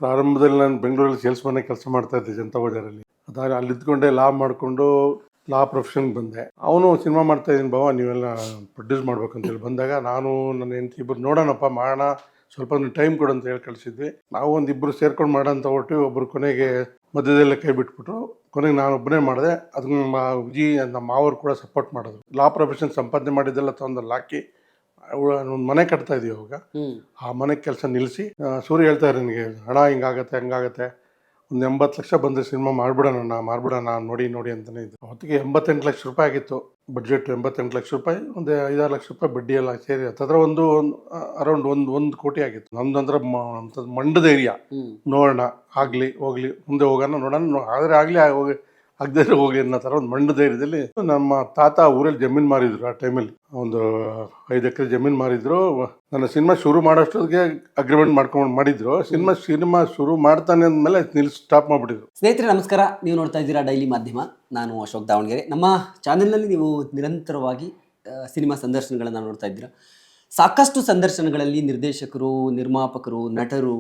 ಪ್ರಾರಂಭದಲ್ಲಿ ನಾನು ಬೆಂಗಳೂರಲ್ಲಿ ಸೇಲ್ಸ್ಮನ್ ಕೆಲಸ ಮಾಡ್ತಾ ಇದ್ದೆ ಜನತಾ ಬಜಾರಲ್ಲಿ. ಅದಾಗಿ ಅಲ್ಲಿ ಇದ್ಕೊಂಡೆ ಲಾ ಮಾಡಿಕೊಂಡು ಲಾ ಪ್ರೊಫೆಷನ್ಗೆ ಬಂದೆ. ಅವನು ಸಿನಿಮಾ ಮಾಡ್ತಾ ಇದ್ದೀನಿ ಬಾವ, ನೀವೆಲ್ಲ ಪ್ರೊಡ್ಯೂಸ್ ಮಾಡ್ಬೇಕಂತೇಳಿ ಬಂದಾಗ ನಾನು ನನ್ನ ಹೆಂಡತಿ ಇಬ್ಬರು ನೋಡೋಣಪ್ಪ ಮಾಡೋಣ, ಸ್ವಲ್ಪ ಟೈಮ್ ಕೊಡು ಅಂತ ಹೇಳಿ ಕಳಿಸಿದ್ವಿ. ನಾವು ಒಂದಿಬ್ಬರು ಸೇರ್ಕೊಂಡು ಮಾಡೋಂತ ಹೊರಟು ಒಬ್ಬರು ಕೊನೆಗೆ ಮಧ್ಯದಲ್ಲೇ ಕೈ ಬಿಟ್ಬಿಟ್ರು. ಕೊನೆಗೆ ನಾನು ಒಬ್ಬನೇ ಮಾಡಿದೆ. ಅದನ್ನ ವಿಜಿ ನಮ್ಮ ಮಾವರು ಕೂಡ ಸಪೋರ್ಟ್ ಮಾಡೋದು. ಲಾ ಪ್ರೊಫೆಷನ್ ಸಂಪಾದನೆ ಮಾಡಿದ್ದೆಲ್ಲ ತಂದಲ್ಲಿ ಹಾಕಿ ಒಂದು ಮನೆ ಕಟ್ತಾ ಇದೀವಿ ಅವಾಗ. ಆ ಮನೆ ಕೆಲಸ ನಿಲ್ಲಿಸಿ ಸೂರ್ಯ ಹೇಳ್ತಾ ಇದ್ದಾರೆ, ನನಗೆ ಹಣ ಹಿಂಗಾಗತ್ತೆ ಹಂಗಾಗತ್ತೆ, ಒಂದು 80 ಲಕ್ಷ ಬಂದರೆ ಸಿನಿಮಾ ಮಾಡ್ಬಿಡೋಣ ನೋಡಿ ಅಂತಲೇ ಇದ್ದು. ಅವತ್ತಿಗೆ 88 ಲಕ್ಷ ರೂಪಾಯಿ ಆಗಿತ್ತು ಬಡ್ಜೆಟ್. 88 ಲಕ್ಷ ರೂಪಾಯಿ, ಒಂದು 5-6 ಲಕ್ಷ ರೂಪಾಯಿ ಬಡ್ಡಿ ಎಲ್ಲ ಸೇರಿ ಹತ್ತಿರ ಒಂದು ಅರೌಂಡ್ ಒಂದು ಕೋಟಿ ಆಗಿತ್ತು. ನಮ್ದಂದ್ರೆ ಮಂಡದ ಏರಿಯಾ. ನೋಡೋಣ, ಆಗಲಿ ಹೋಗ್ಲಿ, ಮುಂದೆ ಹೋಗೋಣ, ನೋಡೋಣ, ಆದರೆ ಆಗಲಿ ಆಗದೇ ಹೋಗ್ಲಿ ಅನ್ನೋ ಥರ ಒಂದು ಮಂಡ ಧೈರ್ಯದಲ್ಲಿ ನಮ್ಮ ತಾತ ಊರಲ್ಲಿ ಜಮೀನು ಮಾರಿದ್ರು. ಆ ಟೈಮಲ್ಲಿ ಒಂದು 5 ಎಕರೆ ಜಮೀನು ಮಾರಿದ್ರು. ನನ್ನ ಸಿನಿಮಾ ಶುರು ಮಾಡೋಷ್ಟೊತ್ತಿಗೆ ಅಗ್ರಿಮೆಂಟ್ ಮಾಡ್ಕೊಂಡು ಮಾಡಿದ್ರು. ಸಿನಿಮಾ ಶುರು ಮಾಡ್ತಾನೆ ಅಂದಮೇಲೆ ಸ್ಟಾಪ್ ಮಾಡಿಬಿಟ್ಟಿದ್ರು. ಸ್ನೇಹಿತರೆ ನಮಸ್ಕಾರ, ನೀವು ನೋಡ್ತಾ ಇದ್ದೀರಾ ಡೈಲಿ ಮಾಧ್ಯಮ. ನಾನು ಅಶೋಕ್ ದಾವಣಗೆರೆ. ನಮ್ಮ ಚಾನೆಲ್ನಲ್ಲಿ ನೀವು ನಿರಂತರವಾಗಿ ಸಿನಿಮಾ ಸಂದರ್ಶನಗಳನ್ನು ನೋಡ್ತಾ ಇದ್ದೀರಾ. ಸಾಕಷ್ಟು ಸಂದರ್ಶನಗಳಲ್ಲಿ ನಿರ್ದೇಶಕರು, ನಿರ್ಮಾಪಕರು, ನಟರು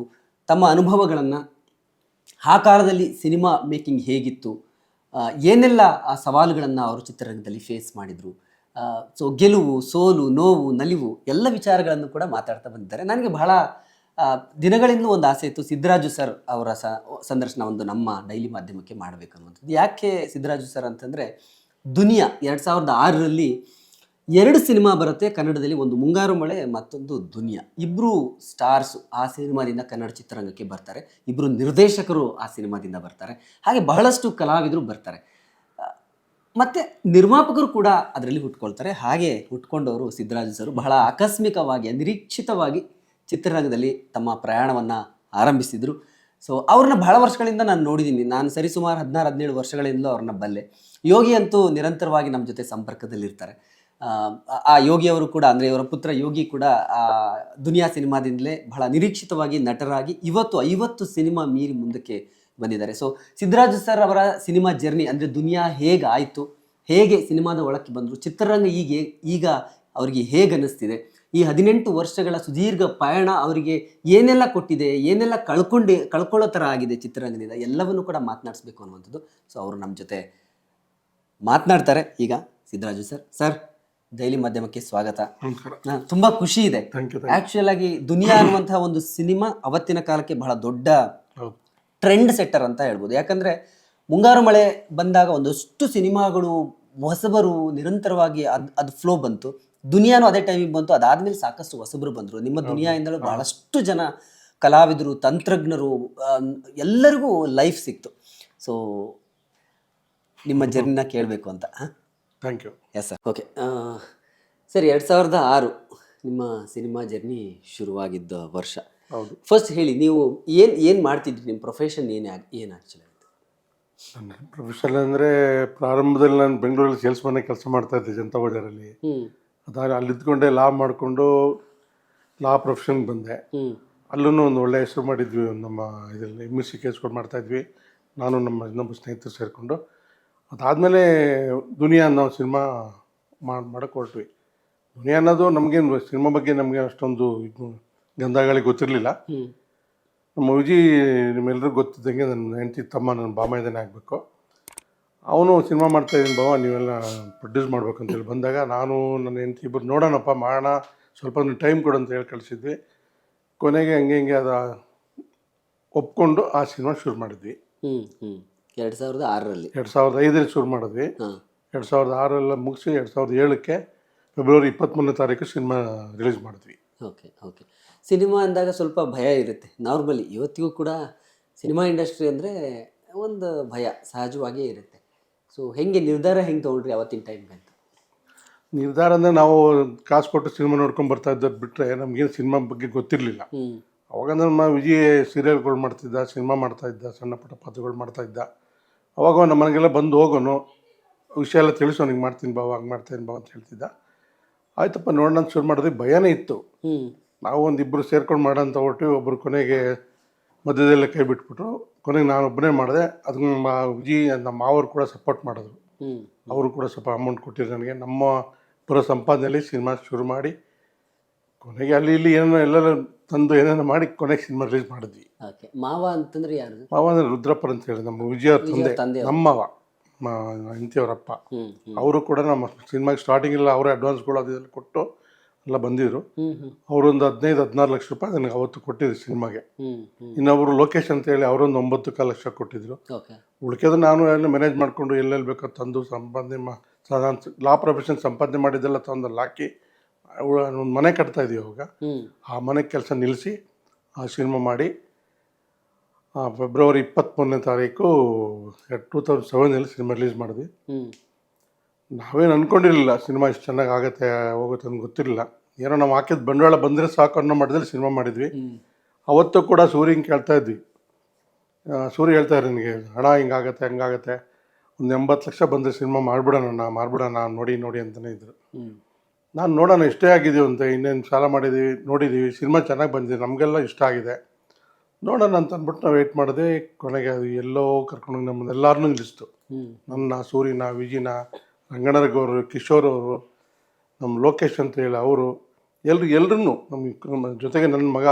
ತಮ್ಮ ಅನುಭವಗಳನ್ನು, ಆ ಕಾಲದಲ್ಲಿ ಸಿನಿಮಾ ಮೇಕಿಂಗ್ ಹೇಗಿತ್ತು, ಏನೆಲ್ಲ ಆ ಸವಾಲುಗಳನ್ನು ಅವರು ಚಿತ್ರರಂಗದಲ್ಲಿ ಫೇಸ್ ಮಾಡಿದರು, ಸೊ ಗೆಲುವು, ಸೋಲು, ನೋವು, ನಲಿವು ಎಲ್ಲ ವಿಚಾರಗಳನ್ನು ಕೂಡ ಮಾತಾಡ್ತಾ ಬಂದಿದ್ದಾರೆ. ನನಗೆ ಬಹಳ ದಿನಗಳಿಂದಲೂ ಒಂದು ಆಸೆ ಇತ್ತು, ಸಿದ್ದರಾಜು ಸರ್ ಅವರ ಸಂದರ್ಶನ ಒಂದು ನಮ್ಮ ಡೈಲಿ ಮಾಧ್ಯಮಕ್ಕೆ ಮಾಡಬೇಕು ಅನ್ನುವಂಥದ್ದು. ಯಾಕೆ ಸಿದ್ದರಾಜು ಸರ್ ಅಂತಂದರೆ, ದುನಿಯಾ 2006ರಲ್ಲಿ 2 ಸಿನಿಮಾ ಬರುತ್ತೆ ಕನ್ನಡದಲ್ಲಿ. ಒಂದು ಮುಂಗಾರು ಮಳೆ, ಮತ್ತೊಂದು ದುನಿಯಾ. ಇಬ್ಬರು ಸ್ಟಾರ್ಸು ಆ ಸಿನಿಮಾದಿಂದ ಕನ್ನಡ ಚಿತ್ರರಂಗಕ್ಕೆ ಬರ್ತಾರೆ. ಇಬ್ಬರು ನಿರ್ದೇಶಕರು ಆ ಸಿನಿಮಾದಿಂದ ಬರ್ತಾರೆ. ಹಾಗೆ ಬಹಳಷ್ಟು ಕಲಾವಿದರು ಬರ್ತಾರೆ, ಮತ್ತು ನಿರ್ಮಾಪಕರು ಕೂಡ ಅದರಲ್ಲಿ ಹುಟ್ಕೊಳ್ತಾರೆ. ಹಾಗೆ ಹುಟ್ಕೊಂಡವರು ಸಿದ್ದರಾಜು ಸರ್ ಬಹಳ ಆಕಸ್ಮಿಕವಾಗಿ, ಅನಿರೀಕ್ಷಿತವಾಗಿ ಚಿತ್ರರಂಗದಲ್ಲಿ ತಮ್ಮ ಪ್ರಯಾಣವನ್ನು ಆರಂಭಿಸಿದರು. ಸೊ ಅವ್ರನ್ನ ಬಹಳ ವರ್ಷಗಳಿಂದ ನಾನು ನೋಡಿದ್ದೀನಿ. ನಾನು ಸರಿಸುಮಾರು 16-17 ವರ್ಷಗಳಿಂದಲೂ ಅವ್ರನ್ನ ಬಲ್ಲೆ. ಯೋಗಿ ಅಂತೂ ನಿರಂತರವಾಗಿ ನಮ್ಮ ಜೊತೆ ಸಂಪರ್ಕದಲ್ಲಿರ್ತಾರೆ. ಆ ಯೋಗಿ ಅವರು ಕೂಡ, ಅಂದರೆ ಇವರ ಪುತ್ರ ಯೋಗಿ ಕೂಡ ದುನಿಯಾ ಸಿನಿಮಾದಿಂದಲೇ ಬಹಳ ನಿರೀಕ್ಷಿತವಾಗಿ ನಟರಾಗಿ ಇವತ್ತು 50 ಸಿನಿಮಾ ಮೀರಿ ಮುಂದಕ್ಕೆ ಬಂದಿದ್ದಾರೆ. ಸೊ ಸಿದ್ದರಾಜು ಸರ್ ಅವರ ಸಿನಿಮಾ ಜರ್ನಿ, ಅಂದರೆ ದುನಿಯಾ ಹೇಗೆ ಆಯಿತು, ಹೇಗೆ ಸಿನಿಮಾದ ಒಳಕ್ಕೆ ಬಂದರು, ಚಿತ್ರರಂಗ ಈಗ ಅವರಿಗೆ ಹೇಗೆ ಅನ್ನಿಸ್ತಿದೆ, ಈ 18 ವರ್ಷಗಳ ಸುದೀರ್ಘ ಪಯಣ ಅವರಿಗೆ ಏನೆಲ್ಲ ಕೊಟ್ಟಿದೆ, ಏನೆಲ್ಲ ಕಳ್ಕೊಳ್ಳೋ ಥರ ಆಗಿದೆ ಚಿತ್ರರಂಗದಿಂದ, ಎಲ್ಲವನ್ನೂ ಕೂಡ ಮಾತನಾಡಿಸ್ಬೇಕು ಅನ್ನುವಂಥದ್ದು. ಸೊ ಅವರು ನಮ್ಮ ಜೊತೆ ಮಾತನಾಡ್ತಾರೆ ಈಗ. ಸಿದ್ದರಾಜು ಸರ್ ಡೈಲಿ ಮಾಧ್ಯಮಕ್ಕೆ ಸ್ವಾಗತ. ತುಂಬ ಖುಷಿ ಇದೆ. ಆ್ಯಕ್ಚುಯಲ್ ಆಗಿ ದುನಿಯಾ ಅನ್ನುವಂತಹ ಒಂದು ಸಿನಿಮಾ ಅವತ್ತಿನ ಕಾಲಕ್ಕೆ ಬಹಳ ದೊಡ್ಡ ಟ್ರೆಂಡ್ ಸೆಟ್ಟರ್ ಅಂತ ಹೇಳ್ಬೋದು. ಯಾಕಂದರೆ ಮುಂಗಾರು ಮಳೆ ಬಂದಾಗ ಒಂದಷ್ಟು ಸಿನಿಮಾಗಳು ಹೊಸಬರು ನಿರಂತರವಾಗಿ ಅದು ಫ್ಲೋ ಬಂತು. ದುನಿಯಾನು ಅದೇ ಟೈಮಿಗೆ ಬಂತು. ಅದಾದಮೇಲೆ ಸಾಕಷ್ಟು ಹೊಸಬರು ಬಂದರು. ನಿಮ್ಮ ದುನಿಯಾಯಿಂದಲೂ ಬಹಳಷ್ಟು ಜನ ಕಲಾವಿದರು, ತಂತ್ರಜ್ಞರು, ಎಲ್ಲರಿಗೂ ಲೈಫ್ ಸಿಕ್ತು. ಸೊ ನಿಮ್ಮ ಜರ್ನಿನ ಕೇಳಬೇಕು ಅಂತ. Thank you. Yes sir. Okay sir, 2006 ನಿಮ್ಮ ಸಿನಿಮಾ ಜರ್ನಿ ಶುರುವಾಗಿದ್ದ ವರ್ಷ. ಹೌದು. ಫಸ್ಟ್ ಹೇಳಿ, ನೀವು ಏನು ಮಾಡ್ತಿದ್ರಿ, ನಿಮ್ಮ ಪ್ರೊಫೆಷನ್ ಏನು ಆ್ಯಕ್ಚುಲಿ ಆಯಿತು? ನನ್ನ ಪ್ರೊಫೆಷನ್ ಅಂದರೆ, ಪ್ರಾರಂಭದಲ್ಲಿ ನಾನು ಬೆಂಗಳೂರಲ್ಲಿ ಸೇಲ್ಸ್ಮನ್ ಕೆಲಸ ಮಾಡ್ತಾ ಇದ್ದೆ ಜನತಾ ಬಜಾರಲ್ಲಿ. ಅದಾಗಿ ಅಲ್ಲಿ ಇದ್ಕೊಂಡೆ ಲಾ ಮಾಡಿಕೊಂಡು ಲಾ ಪ್ರೊಫೆಷನ್ಗೆ ಬಂದೆ. ಅಲ್ಲೂ ಒಂದು ಒಳ್ಳೆಯ ಹೆಸರು ಮಾಡಿದ್ವಿ. ನಮ್ಮ ಇದರಲ್ಲಿ MSc ಕೇಸ್ಕೊಂಡು ಮಾಡ್ತಾಯಿದ್ವಿ, ನಾನು ನಮ್ಮ ಇನ್ನೊಬ್ಬ ಸ್ನೇಹಿತರು ಸೇರಿಕೊಂಡು. ಅದಾದಮೇಲೆ ದುನಿಯಾ ಅನ್ನೋ ಸಿನಿಮಾ ಮಾಡೋಕ್ಕೆ ಹೊರಟ್ವಿ. ದುನಿಯಾ ಅನ್ನೋದು ನಮಗೇನು ಸಿನಿಮಾ ಬಗ್ಗೆ ನಮಗೆ ಅಷ್ಟೊಂದು ಗಂಧಗಳಿಗೆ ಗೊತ್ತಿರಲಿಲ್ಲ. ನಮ್ಮ ವಿಜಿ ನಿಮ್ಮೆಲ್ಲರಿಗೂ ಗೊತ್ತಿದ್ದಂಗೆ ನನ್ನ ಹೆಂಡತಿ ತಮ್ಮ, ನನ್ನ ಬಾಮೈದನೇ ಆಗಬೇಕು. ಅವನು ಸಿನಿಮಾ ಮಾಡ್ತಾಯಿದ್ದೀನಿ ಬಾವ, ನೀವೆಲ್ಲ ಪ್ರೊಡ್ಯೂಸ್ ಮಾಡ್ಬೇಕಂತೇಳಿ ಬಂದಾಗ ನಾನು ನನ್ನ ಹೆಂಡತಿ ಇಬ್ಬರು ನೋಡೋಣಪ್ಪ ಮಾಡೋಣ, ಸ್ವಲ್ಪ ಟೈಮ್ ಕೊಡು ಅಂತ ಹೇಳಿ ಕಳಿಸಿದ್ವಿ. ಕೊನೆಗೆ ಹಂಗೆ ಅದು ಒಪ್ಕೊಂಡು ಆ ಸಿನಿಮಾ ಶುರು ಮಾಡಿದ್ವಿ. 2006ರಲ್ಲಿ 2005ರಲ್ಲಿ ಶುರು ಮಾಡಿದ್ವಿ. 2006 ಮುಗಿಸಿ 2007ಕ್ಕೆ ಫೆಬ್ರವರಿ 23ನೇ ತಾರೀಕು ಸಿನಿಮಾ ರಿಲೀಸ್ ಮಾಡಿದ್ವಿ. ಓಕೆ. ಸಿನಿಮಾ ಅಂದಾಗ ಸ್ವಲ್ಪ ಭಯ ಇರುತ್ತೆ ನಾರ್ಮಲಿ. ಇವತ್ತಿಗೂ ಕೂಡ ಸಿನಿಮಾ ಇಂಡಸ್ಟ್ರಿ ಅಂದರೆ ಒಂದು ಭಯ ಸಹಜವಾಗಿಯೇ ಇರುತ್ತೆ. ಸೊ ನಿರ್ಧಾರ ಹೆಂಗೆ ತೊಗೊಂಡ್ರಿ ಅವತ್ತಿನ ಟೈಮ್ಗೆ ಅಂತ? ನಿರ್ಧಾರ ಅಂದರೆ, ನಾವು ಕಾಸು ಕೊಟ್ಟು ಸಿನಿಮಾ ನೋಡ್ಕೊಂಡು ಬರ್ತಾ ಇದ್ದದ್ದು ಬಿಟ್ಟರೆ ನಮಗೇನು ಸಿನಿಮಾ ಬಗ್ಗೆ ಗೊತ್ತಿರಲಿಲ್ಲ. ಅವಾಗ ನಮ್ಮ ವಿಜಯ್ ಸೀರಿಯಲ್ಗಳು ಮಾಡ್ತಿದ್ದ, ಸಿನಿಮಾ ಮಾಡ್ತಾಯಿದ್ದ, ಸಣ್ಣ ಪುಟ್ಟ ಪಾತ್ರಗಳು ಮಾಡ್ತಾಯಿದ್ದ. ಅವಾಗ ನಮ್ಮ ಮನೆಗೆಲ್ಲ ಬಂದು ಹೋಗೋನು, ವಿಷಯ ಎಲ್ಲ ತಿಳಿಸೋ, ಹಿಂಗೆ ಮಾಡ್ತೀನಿ ಬಾವ, ಹಂಗೆ ಮಾಡ್ತೀನಿ ಬಾವ ಅಂತ ಹೇಳ್ತಿದ್ದ. ಆಯ್ತಪ್ಪ ನೋಡೋಣ ಶುರು ಮಾಡಿದ್ವಿ. ಭಯನೇ ಇತ್ತು. ನಾವು ಒಂದಿಬ್ಬರು ಸೇರ್ಕೊಂಡು ಮಾಡೋಂತ ಹೊರಟು ಒಬ್ಬರು ಕೊನೆಗೆ ಮಧ್ಯದಲ್ಲೇ ಕೈ ಬಿಟ್ಬಿಟ್ರು. ಕೊನೆಗೆ ನಾನು ಒಬ್ಬನೇ ಮಾಡಿದೆ. ಅದನ್ನ ವಿಜಯ್ ನಮ್ಮ ಮಾವರು ಕೂಡ ಸಪೋರ್ಟ್ ಮಾಡಿದ್ರು. ಅವರು ಕೂಡ ಸ್ವಲ್ಪ ಅಮೌಂಟ್ ಕೊಟ್ಟಿದ್ರು ನನಗೆ. ನಮ್ಮ ಪುರ ಸಂಪಾದನೆಯಲ್ಲಿ ಸಿನಿಮಾ ಶುರು ಮಾಡಿ ಕೊನೆಗೆ ಅಲ್ಲಿ ಇಲ್ಲಿ ಏನೋ ಎಲ್ಲ ತಂದು ಏನೇನೋ ಮಾಡಿ ಕೊನೆಗೆ ಸಿನಿಮಾ ರಿಲೀಸ್ ಮಾಡಿದ್ವಿ. ಓಕೆ. ಮಾವ ಅಂತಂದ್ರೆ ಯಾರು? ಮಾವ ಅಂದ್ರೆ ರುದ್ರಪ್ಪರ್ ಅಂತ ಹೇಳಿ ನಮ್ಮ ವಿಜಯ ತಂದೆ, ತಂದೆ ನಮ್ಮವ ಹೆಂಡತಿಯವರಪ್ಪ. ಅವರು ಕೂಡ ನಮ್ಮ ಸಿನಿಮಾಗೆ ಸ್ಟಾರ್ಟಿಂಗ್ ಎಲ್ಲ ಅವರೇ ಅಡ್ವಾನ್ಸ್ಗಳು ಅದೆಲ್ಲ ಕೊಟ್ಟು ಎಲ್ಲ ಬಂದಿದ್ರು. ಅವರೊಂದು 15-16 ಲಕ್ಷ ರೂಪಾಯಿ ನನಗೆ ಅವತ್ತು ಕೊಟ್ಟಿದ್ರು ಸಿನಿಮಾಗೆ. ಇನ್ನೊಬ್ರು ಲೋಕೇಶ್ ಅಂತ ಹೇಳಿ ಅವರೊಂದು 9.25 ಲಕ್ಷ ಕೊಟ್ಟಿದ್ರು. ಓಕೆ. ಉಳ್ಕೆದು ನಾನು ಎಲ್ಲ ಮ್ಯಾನೇಜ್ ಮಾಡಿಕೊಂಡು ಎಲ್ಲೆಲ್ಲಿ ಬೇಕೋ ತಂದು ಸಂಪಾದನೆ ಲಾ ಪ್ರೊಫೆಷನ್ ಸಂಪಾದನೆ ಮಾಡಿದ್ದೆಲ್ಲ ತಂದಲ್ಲಿ ಹಾಕಿ ಒಂದು ಮನೆ ಕಟ್ತಾ ಇದೀವಿ ಅವಾಗ. ಆ ಮನೆ ಕೆಲಸ ನಿಲ್ಲಿಸಿ ಆ ಸಿನಿಮಾ ಮಾಡಿ ಫೆಬ್ರವರಿ 23ನೇ ತಾರೀಕು 2007 ಸಿನಿಮಾ ರಿಲೀಸ್ ಮಾಡಿದ್ವಿ. ನಾವೇನು ಅಂದ್ಕೊಂಡಿರಲಿಲ್ಲ ಸಿನಿಮಾ ಇಷ್ಟು ಚೆನ್ನಾಗಿ ಆಗುತ್ತೆ ಹೋಗುತ್ತೆ ಅಂತ ಗೊತ್ತಿರಲಿಲ್ಲ. ಏನೋ ನಾವು ಹಾಕಿದ ಬಂಡವಾಳ ಬಂದರೆ ಸಾಕು ಅನ್ನೋ ಮಟ್ಟದಲ್ಲಿ ಸಿನಿಮಾ ಮಾಡಿದ್ವಿ. ಅವತ್ತು ಕೂಡ ಸೂರ್ಯ ಹಿಂಗೆ ಕೇಳ್ತಾ ಇದ್ವಿ. ಸೂರ್ಯ ಹೇಳ್ತಾ ಇದ್ರು ನನಗೆ, ಹಣ ಹಿಂಗಾಗತ್ತೆ ಹಂಗಾಗತ್ತೆ, ಒಂದು 80 ಲಕ್ಷ ಬಂದರೆ ಸಿನಿಮಾ ಮಾಡ್ಬಿಡೋಣ ನೋಡಿ ಅಂತಲೇ ಇದ್ರು. ನಾನು ನೋಡೋಣ ಇಷ್ಟೇ ಆಗಿದ್ದೀವಿ ಅಂತ, ಇನ್ನೇನು ಸಾಲ ಮಾಡಿದ್ದೀವಿ ನೋಡಿದ್ದೀವಿ, ಸಿನಿಮಾ ಚೆನ್ನಾಗಿ ಬಂದಿದೆ, ನಮಗೆಲ್ಲ ಇಷ್ಟ ಆಗಿದೆ, ನೋಡೋಣ ಅಂತ ಅಂದ್ಬಿಟ್ಟು ನಾವು ವೆಯ್ಟ್ ಮಾಡಿದೆ. ಕೊನೆಗೆ ಅದು ಎಲ್ಲೋ ಕರ್ಕೊಂಡೋಗಿ ನಮ್ಮನ್ನು ಎಲ್ಲರನ್ನೂ ನಿಲ್ಲಿಸ್ತು. ನನ್ನ, ಸೂರ್ಯನ, ವಿಜಿನ, ರಂಗಣ್ಣರಗೌರು, ಕಿಶೋರ್ ಅವರು, ನಮ್ಮ ಲೋಕೇಶ್ ಅಂತ ಹೇಳಿ ಅವರು, ಎಲ್ಲರೂ ನಮ್ಮ ಜೊತೆಗೆ ನನ್ನ ಮಗ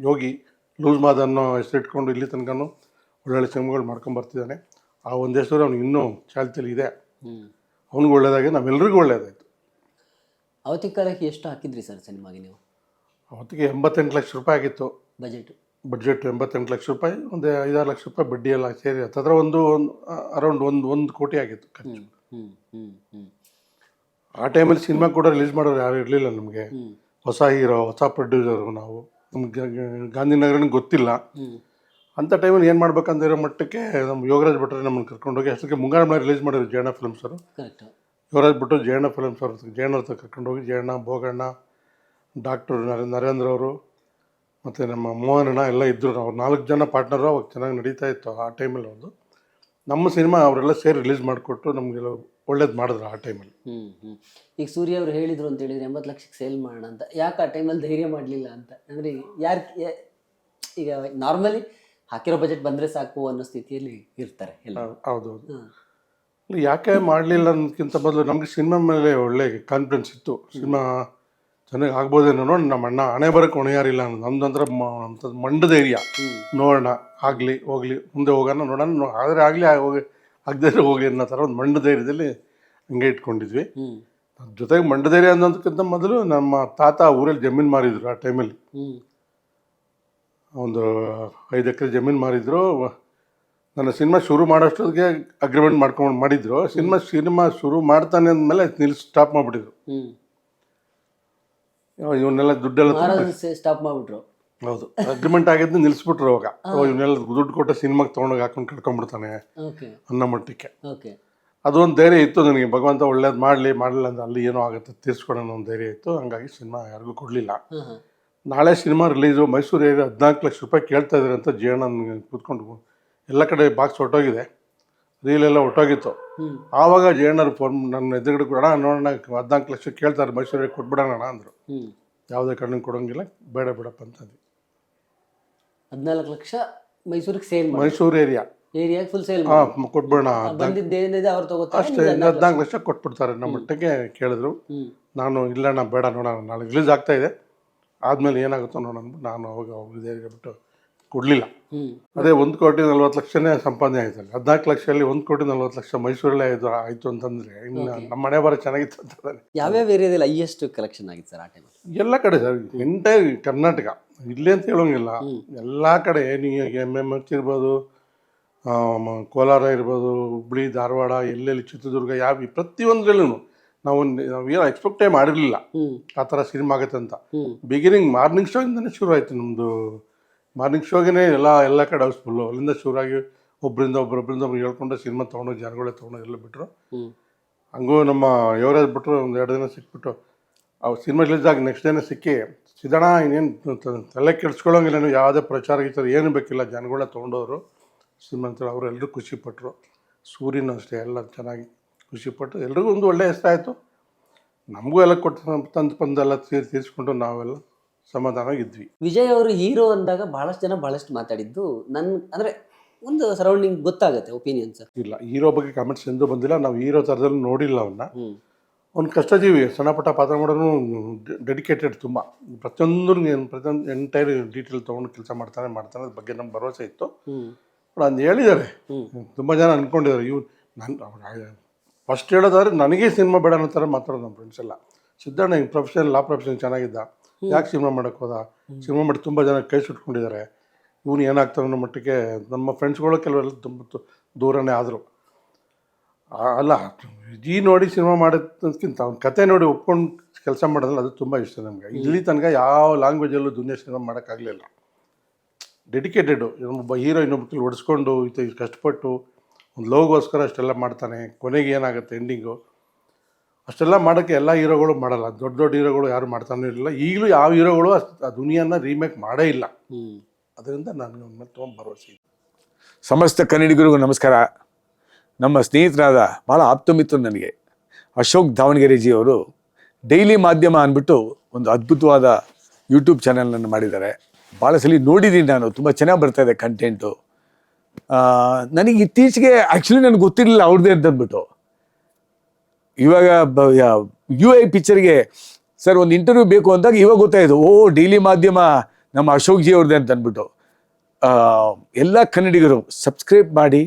ಯೋಗಿ ಲೂಸ್ ಮಾದ ಅನ್ನೋ ಹೆಸರಿಟ್ಕೊಂಡು ಇಲ್ಲಿ ತನಕನೂ ಒಳ್ಳೊಳ್ಳೆ ಸಿನಿಮಾಗಳು ಮಾಡ್ಕೊಂಬರ್ತಿದ್ದಾನೆ. ಆ ಒಂದು ಹೆಸರು ಅವ್ನಿಗೆ ಇನ್ನೂ ಚಾಲ್ತಿಯಲ್ಲಿ ಇದೆ. ಅವ್ನಿಗೆ ಒಳ್ಳೇದಾಗಿ ನಮ್ಮೆಲ್ಲರಿಗೂ ಒಳ್ಳೇದಾಯಿತು. ಅವತ್ತಿನ ಕಾಲಕ್ಕೆ ಎಷ್ಟು ಹಾಕಿದ್ರಿ ಸರ್ ಸಿನಿಮಾಗೆ ನೀವು? ಅವತ್ತಿಗೆ 88 ಲಕ್ಷ ರೂಪಾಯಿ ಆಗಿತ್ತು ಬಡ್ಜೆಟ್. 88 ಲಕ್ಷ ರೂಪಾಯಿ, ಒಂದು 5-6 ಲಕ್ಷ ರೂಪಾಯಿ ಬಡ್ಡಿ ಎಲ್ಲ ಸೇರಿ ಹತ್ತಿರ ಒಂದು ಅರೌಂಡ್ 1 ಕೋಟಿ ಆಗಿತ್ತು ಖರ್ಚು. ಆ ಟೈಮಲ್ಲಿ ಸಿನಿಮಾ ಕೂಡ ರಿಲೀಸ್ ಮಾಡೋರು ಯಾರು ಇರಲಿಲ್ಲ ನಮಗೆ. ಹೊಸ ಹೀರೋ, ಹೊಸ ಪ್ರೊಡ್ಯೂಸರು ನಾವು, ನಮ್ಗೆ ಗಾಂಧಿನಗರನ ಗೊತ್ತಿಲ್ಲ. ಅಂಥ ಟೈಮಲ್ಲಿ ಏನು ಮಾಡ್ಬೇಕಂದಿರೋ ಮಟ್ಟಕ್ಕೆ ನಮ್ಮ ಯೋಗರಾಜ್ ಭಟ್ರೆ ನಮ್ಮನ್ನು ಕರ್ಕೊಂಡೋಗಿ, ಅಷ್ಟಕ್ಕೆ ಮುಂಗಾರು ಮಳೆ ರಿಲೀಸ್ ಮಾಡಿದ್ರು ಜಯಣ್ಣ ಫಿಲ್ಮ್ಸ್ ಅವರು. ಯೋಗರಾಜ್ ಭಟ್ರು ಜಯಣ್ಣ ಫಿಲ್ಮ್ಸ್ ಅವ್ರ ಜಯಣ್ಣ ಹತ್ರ ಕರ್ಕೊಂಡೋಗಿ, ಜಯಣ್ಣ, ಭೋಗಣ್ಣ, ಡಾಕ್ಟರ್ ನರೇಂದ್ರ ಅವರು ಮತ್ತು ನಮ್ಮ ಮೋಹನಣ್ಣ ಎಲ್ಲ ಇದ್ದರು. ಅವ್ರು 4 ಜನ ಪಾರ್ಟ್ನರು. ಅವಾಗ ಚೆನ್ನಾಗಿ ನಡೀತಾ ಇತ್ತು ಆ ಟೈಮಲ್ಲಿ. ಒಂದು ನಮ್ಮ ಸಿನಿಮಾ ಅವರೆಲ್ಲ ಸೇರಿ ರಿಲೀಸ್ ಮಾಡಿಕೊಟ್ಟು ನಮಗೆಲ್ಲ ಒಳ್ಳೇದು ಮಾಡಿದ್ರು ಆ ಟೈಮಲ್ಲಿ. ಈಗ ಸೂರ್ಯ ಅವರು ಹೇಳಿದರು ಅಂತ ಹೇಳಿದ್ರೆ 80 ಲಕ್ಷಕ್ಕೆ ಸೇಲ್ ಮಾಡೋಣ ಅಂತ, ಯಾಕೆ ಆ ಟೈಮಲ್ಲಿ ಧೈರ್ಯ ಮಾಡಲಿಲ್ಲ ಅಂತ? ಅಂದರೆ ಯಾರು ಈಗ ನಾರ್ಮಲಿ ಹಾಕಿರೋ ಬಜೆಟ್ ಬಂದರೆ ಸಾಕು ಅನ್ನೋ ಸ್ಥಿತಿಯಲ್ಲಿ ಇರ್ತಾರೆ ಎಲ್ಲ. ಹೌದೌದು. ಯಾಕೆ ಮಾಡಲಿಲ್ಲ ಅನ್ನೋದಕ್ಕಿಂತ ಬದಲು ನಮಗೆ ಸಿನಿಮಾ ಮೇಲೆ ಒಳ್ಳೆ ಕಾನ್ಫಿಡೆನ್ಸ್ ಇತ್ತು. ಸಿನಿಮಾ ಚೆನ್ನಾಗಿ ಆಗ್ಬೋದೇನೋ ನೋಡಿ, ನಮ್ಮ ಅಣ್ಣ ಹಣೆ ಬರೋಕ್ಕೆ ಹೊಣೆಯಾರಿಲ್ಲ ಅನ್ನೋದು ನಮ್ದಂದ್ರೆ ಅಂಥದ್ದು ಮಂಡ ಧೈರ್ಯ. ನೋಡೋಣ, ಆಗಲಿ ಹೋಗಲಿ, ಮುಂದೆ ಹೋಗೋಣ, ನೋಡೋಣ, ಆದರೆ ಆಗಲಿ ಆಗದೇ ಹೋಗಲಿ ಅನ್ನೋ ಥರ ಒಂದು ಮಂಡ ಧೈರ್ಯದಲ್ಲಿ ಹಂಗೆ ಇಟ್ಕೊಂಡಿದ್ವಿ. ಜೊತೆಗೆ ಮಂಡ ಧೈರ್ಯ ಅನ್ನೋದಕ್ಕಿಂತ ಮೊದಲು ನಮ್ಮ ತಾತ ಊರಲ್ಲಿ ಜಮೀನು ಮಾರಿದ್ರು. ಆ ಟೈಮಲ್ಲಿ ಒಂದು 5 ಎಕರೆ ಜಮೀನು ಮಾರಿದ್ರು. ನನ್ನ ಸಿನಿಮಾ ಶುರು ಮಾಡೋಷ್ಟೊತ್ತಿಗೆ ಅಗ್ರಿಮೆಂಟ್ ಮಾಡ್ಕೊಂಡು ಮಾಡಿದ್ರು. ಸಿನಿಮಾ ಶುರು ಮಾಡ್ತಾನೆ ಅಂದಮೇಲೆ ಸ್ಟಾಪ್ ಮಾಡಿಬಿಟ್ಟಿದ್ರು. ಇವನ್ನೆಲ್ಲ ದುಡ್ಡೆಲ್ಲ ಸ್ಟಾಪ್ ಮಾಡಿಬಿಟ್ರು. ಹೌದು, ಅಗ್ರಿಮೆಂಟ್ ಆಗಿದ್ದು ನಿಲ್ಲಿಸ್ಬಿಟ್ರು. ಅವಾಗ ಇವನ್ನೆಲ್ಲ ದುಡ್ಡು ಕೊಟ್ಟು ಸಿನಿಮಾಗೆ ತೊಗೊಂಡೋಗಿ ಹಾಕೊಂಡು ಕಳ್ಕೊಂಡ್ಬಿಡ್ತಾನೆ ಅನ್ನೋ ಮಟ್ಟಕ್ಕೆ. ಅದೊಂದು ಧೈರ್ಯ ಇತ್ತು ನನಗೆ, ಭಗವಂತ ಒಳ್ಳೇದು ಮಾಡಲಿಲ್ಲ ಅಂತ ಅಲ್ಲಿ ಏನೋ ಆಗುತ್ತೆ ತೀರ್ಸ್ಕೊಡೋಣ ಒಂದು ಧೈರ್ಯ ಇತ್ತು. ಹಂಗಾಗಿ ಸಿನಿಮಾ ಯಾರಿಗೂ ಕೊಡಲಿಲ್ಲ. ನಾಳೆ cinema release Mysuru area 14 lakh ರೂಪಾಯಿ ಕೇಳ್ತಾ ಇದ್ದಾರೆ ಅಂತ ಜಯಣ್ಣ ಕೂತ್ಕೊಂಡು, ಎಲ್ಲ ಕಡೆ ಬಾಕ್ಸ್ ಹೊಟ್ಟೋಗಿದೆ, ರೀಲೆಲ್ಲ ಹೊಟ್ಟೋಗಿತ್ತು. ಆವಾಗ ಜಯಣ್ಣರು ಫೋನ್ ನನ್ನ ಎದುರುಗಡೆ ಕೂಡ, ನೋಡೋಣ 14 ಲಕ್ಷ ಕೇಳ್ತಾರೆ ಮೈಸೂರಿಗೆ ಕೊಟ್ಬಿಡೋಣ ಅಂದರು. ಯಾವುದೇ ಕಾರಣಕ್ಕೆ ಕೊಡೋಂಗಿಲ್ಲ, ಬೇಡ ಬಿಡಪ್ಪ ಅಂತಂದ್ವಿ. 14 ಲಕ್ಷ ಮೈಸೂರಿಗೆ ಸೇಲ್, ಮೈಸೂರು ಏರಿಯಾಗೆ ಫುಲ್ ಸೇಲ್ ಕೊಟ್ಬಿಡೋಣ, ಅಷ್ಟೇ 14 ಲಕ್ಷ ಕೊಟ್ಬಿಡ್ತಾರೆ ನಮ್ಮ ಮಟ್ಟಕ್ಕೆ ಕೇಳಿದ್ರು. ನಾನು ಇಲ್ಲ ಬೇಡ, ನೋಡೋಣ, ನಾಳೆ ರಿಲೀಸ್ ಆಗ್ತಾ ಇದೆ, ಆದಮೇಲೆ ಏನಾಗುತ್ತೋ ನೋಡೋಣ ಅಂದ್ಬಿಟ್ಟು ನಾನು ಅವಾಗ ಧೈರ್ಯ ಬಿಟ್ಟು ಕೊಡಲಿಲ್ಲ. ಅದೇ 1,40,00,000 ಸಂಪಾದನೆ ಆಯ್ತಲ್ಲ. 14 ಲಕ್ಷದಲ್ಲಿ 1,40,00,000 ಮೈಸೂರಲ್ಲೇ ಆಯಿತು ಅಂತಂದರೆ ಇನ್ನು ನಮ್ಮ ಮನೆ ಬರೋ ಚೆನ್ನಾಗಿತ್ತು ಅಂತಂದರೆ. ಯಾವ್ಯಾವ ಏರಿಯಾದಲ್ಲಿ ಹೈಯೆಸ್ಟ್ ಕಲೆಕ್ಷನ್ ಆಗಿತ್ತು ಸರ್ ಆ ಟೈಮಲ್ಲಿ? ಎಲ್ಲ ಕಡೆ ಸರ್, ಎಂಟೈರ್ ಕರ್ನಾಟಕ, ಇಲ್ಲೇ ಅಂತ ಹೇಳೋಂಗಿಲ್ಲ, ಎಲ್ಲ ಕಡೆ. ನೀವು MMH ಇರ್ಬೋದು, ಕೋಲಾರ ಇರ್ಬೋದು, ಹುಬ್ಳಿ, ಧಾರವಾಡ, ಎಲ್ಲೆಲ್ಲಿ, ಚಿತ್ರದುರ್ಗ, ಪ್ರತಿಯೊಂದರಲ್ಲೂ ನಾವೇನು ಎಕ್ಸ್ಪೆಕ್ಟೇ ಮಾಡಿರಲಿಲ್ಲ ಆ ಥರ ಸಿನಿಮಾ ಆಗುತ್ತೆ ಅಂತ. ಬಿಗಿನಿಂಗ್ ಮಾರ್ನಿಂಗ್ ಶೋಯಿಂದನೇ ಶುರು ಆಯಿತು ನಮ್ಮದು. ಮಾರ್ನಿಂಗ್ ಶೋಗೆ ಎಲ್ಲ ಕಡೆ ಹೌಸ್ಫುಲ್ಲು. ಅಲ್ಲಿಂದ ಶುರುವಾಗಿ ಒಬ್ಬರಿಂದ ಒಬ್ರು ಹೇಳ್ಕೊಂಡು ಸಿನಿಮಾ ತೊಗೊಂಡೋಗಿ ಜನಗಳೇ ತೊಗೊಂಡು ಎಲ್ಲ ಬಿಟ್ಟರು. ಹಂಗೂ ನಮ್ಮ ಯೋಗರಾಜ್ ಬಿಟ್ಟರು ಒಂದು 2 ದಿನ ಸಿಕ್ಬಿಟ್ಟು, ಅವ್ರು ಸಿನಿಮಾ ರಿಲೀಸ್ ಆಗಿ ನೆಕ್ಸ್ಟ್ ಡೇನೇ ಸಿಕ್ಕಿ, ಸಿದ್ದಣ್ಣ ಇನ್ನೇನು ತಲೆ ಕೆಡ್ಸ್ಕೊಳ್ಳೋಂಗಿಲ್ಲ, ನೀವು ಯಾವುದೇ ಪ್ರಚಾರ ಗೀಚಾರ ಏನು ಬೇಕಿಲ್ಲ, ಜನಗಳೇ ತೊಗೊಂಡವರು ಸಿನಿಮಾ ಅಂತ ಅವರು ಎಲ್ಲರೂ ಖುಷಿಪಟ್ಟರು. ಸೂರ್ಯನೂ ಅಷ್ಟೇ ಎಲ್ಲ ಚೆನ್ನಾಗಿ ಖುಷಿಪಟ್ಟು ಎಲ್ರಿಗೂ ಒಂದು ಒಳ್ಳೆಯ ಹೆಸರಾಯಿತು. ನಮಗೂ ಎಲ್ಲ ಕೊಟ್ಟು ತಂದು ತೀರಿಸ್ಕೊಂಡು ನಾವೆಲ್ಲ ಸಮಾಧಾನವಾಗಿದ್ವಿ. ವಿಜಯ್ ಅವರು ಹೀರೋ ಅಂದಾಗ ಭಾಳಷ್ಟು ಮಾತಾಡಿದ್ದು ಅಂದರೆ ಒಂದು ಸರೌಂಡಿಂಗ್ ಗೊತ್ತಾಗುತ್ತೆ ಒಪಿನಿಯನ್ಸ್. ಇಲ್ಲ, ಹೀರೋ ಬಗ್ಗೆ ಕಮೆಂಟ್ಸ್ ಎಂದೂ ಬಂದಿಲ್ಲ. ನಾವು ಹೀರೋ ಥರದಲ್ಲಿ ನೋಡಿಲ್ಲ ಅವನ್ನ. ಅವ್ನು ಕಷ್ಟಜೀವಿ, ಸಣ್ಣ ಪುಟ್ಟ ಪಾತ್ರ ಮಾಡೋನು, ಡೆಡಿಕೇಟೆಡ್ ತುಂಬ. ಪ್ರತಿಯೊಂದು ಎಂಟೈರ್ ಡೀಟೇಲ್ ತೊಗೊಂಡು ಕೆಲಸ ಮಾಡ್ತಾನೆ ಅದ್ರ ಬಗ್ಗೆ ನಮ್ಗೆ ಭರವಸೆ ಇತ್ತು. ಬಟ್ ಅಂದು ಹೇಳಿದ್ದಾರೆ, ತುಂಬ ಜನ ಅಂದ್ಕೊಂಡಿದ್ದಾರೆ ನನ್ನ ಫಸ್ಟ್ ಹೇಳೋದಾದ್ರೆ ನನಗೆ ಸಿನಿಮಾ ಬೇಡ ಅನ್ನೋ ಥರ ಮಾತಾಡೋದು ನಮ್ಮ ಫ್ರೆಂಡ್ಸ್ ಎಲ್ಲ. ಸಿದ್ದಣ್ಣ ಹಿಂಗೆ ಲಾ ಪ್ರೊಫೆಷನ್ ಚೆನ್ನಾಗಿದ್ದ, ಯಾಕೆ ಸಿನಿಮಾ ಮಾಡೋಕ್ಕೆ ಹೋದ, ಸಿನಿಮಾ ಮಾಡಿ ತುಂಬ ಜನ ಕೈ ಸುಟ್ಕೊಂಡಿದ್ದಾರೆ, ಇವನು ಏನಾಗ್ತಾನೆ ಅನ್ನೋ ಮಟ್ಟಿಗೆ ನಮ್ಮ ಫ್ರೆಂಡ್ಸ್ಗಳು ಕೆಲವರೆಲ್ಲ ತುಂಬ ದೂರನೇ ಆದರು. ಅಲ್ಲ, ಈ ನೋಡಿ ಸಿನಿಮಾ ಮಾಡೋದಕ್ಕಿಂತ ಅವ್ನ ಕತೆ ನೋಡಿ ಒಪ್ಕೊಂಡು ಕೆಲಸ ಮಾಡೋದ್ರಲ್ಲಿ ಅದು ತುಂಬ ಇಷ್ಟ ನಮಗೆ. ಇಲ್ಲಿ ತನಕ ಯಾವ ಲ್ಯಾಂಗ್ವೇಜಲ್ಲೂ ದುನಿಯಾ ಸಿನಿಮಾ ಮಾಡೋಕ್ಕಾಗಲಿಲ್ಲ. ಡೆಡಿಕೇಟೆಡು, ಒಬ್ಬ ಹೀರೋ ಇನ್ನೊಬ್ಬ ಹೊಡೆಸ್ಕೊಂಡು ಕಷ್ಟಪಟ್ಟು ಒಂದು ಲೋಗೋಸ್ಕರ ಅಷ್ಟೆಲ್ಲ ಮಾಡ್ತಾನೆ. ಕೊನೆಗೆ ಏನಾಗುತ್ತೆ ಎಂಡಿಂಗು, ಅಷ್ಟೆಲ್ಲ ಮಾಡೋಕ್ಕೆ ಎಲ್ಲ ಹೀರೋಗಳು ಮಾಡಲ್ಲ. ದೊಡ್ಡ ದೊಡ್ಡ ಹೀರೋಗಳು ಯಾರು ಮಾಡ್ತಾನೆ ಇರಲಿಲ್ಲ. ಈಗಲೂ ಯಾವ ಹೀರೋಗಳು ಆ ದುನಿಯಾನ ರೀಮೇಕ್ ಮಾಡೇ ಇಲ್ಲ. ಅದರಿಂದ ನನಗೆ ಅವ್ನ ಮೇಲೆ ತುಂಬ ಭರವಸೆ ಇದೆ. ಸಮಸ್ತ ಕನ್ನಡಿಗರಿಗೂ ನಮಸ್ಕಾರ. ನಮ್ಮ ಸ್ನೇಹಿತರಾದ ಭಾಳ ಆಪ್ತಮಿತ್ರರು ನನಗೆ ಅಶೋಕ್ ದಾವಣಗೆರೆಜಿ ಅವರು ಡೈಲಿ ಮಾಧ್ಯಮ ಅಂದ್ಬಿಟ್ಟು ಒಂದು ಅದ್ಭುತವಾದ ಯೂಟ್ಯೂಬ್ ಚಾನಲನ್ನು ಮಾಡಿದ್ದಾರೆ. ಭಾಳ ಸಲ ನೋಡಿದ್ದೀನಿ ನಾನು, ತುಂಬ ಚೆನ್ನಾಗಿ ಬರ್ತಾಯಿದೆ ಕಂಟೆಂಟು. ನನಗೆ ಇತ್ತೀಚೆಗೆ ಆ್ಯಕ್ಚುಲಿ ನನಗೆ ಗೊತ್ತಿರಲಿಲ್ಲ ಅವ್ರದ್ದೇ ಅಂತಂದ್ಬಿಟ್ಟು. ಇವಾಗ UI ಪಿಕ್ಚರ್ಗೆ ಸರ್ ಒಂದು ಇಂಟರ್ವ್ಯೂ ಬೇಕು ಅಂದಾಗ ಇವಾಗ ಗೊತ್ತಾಯಿತು, ಡೈಲಿ ಮಾಧ್ಯಮ ನಮ್ಮ ಅಶೋಕ್ ಜಿ ಅವ್ರದ್ದೇ ಅಂತ ಅಂದ್ಬಿಟ್ಟು. ಎಲ್ಲ ಕನ್ನಡಿಗರು ಸಬ್ಸ್ಕ್ರೈಬ್ ಮಾಡಿ.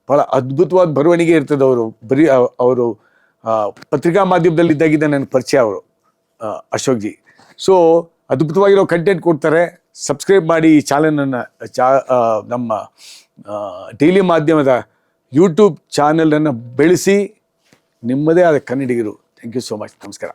ಭಾಳ ಅದ್ಭುತವಾದ ಬರವಣಿಗೆ ಇರ್ತದೆ. ಅವರು ಪತ್ರಿಕಾ ಮಾಧ್ಯಮದಲ್ಲಿದ್ದಾಗಿದ್ದ ನನ್ನ ಪರಿಚಯ ಅವರು ಅಶೋಕ್ ಜಿ. ಸೊ ಅದ್ಭುತವಾಗಿರೋ ಕಂಟೆಂಟ್ ಕೊಡ್ತಾರೆ. ಸಬ್ಸ್ಕ್ರೈಬ್ ಮಾಡಿ ಈ ಚಾನಲನ್ನು, ನಮ್ಮ ಡೈಲಿ ಮಾಧ್ಯಮದ ಯೂಟ್ಯೂಬ್ ಚಾನಲನ್ನು ಬೆಳೆಸಿ ನಿಮ್ಮದೇ ಆದ ಕನ್ನಡಿಗರು. Thank you so much. ನಮಸ್ಕಾರ.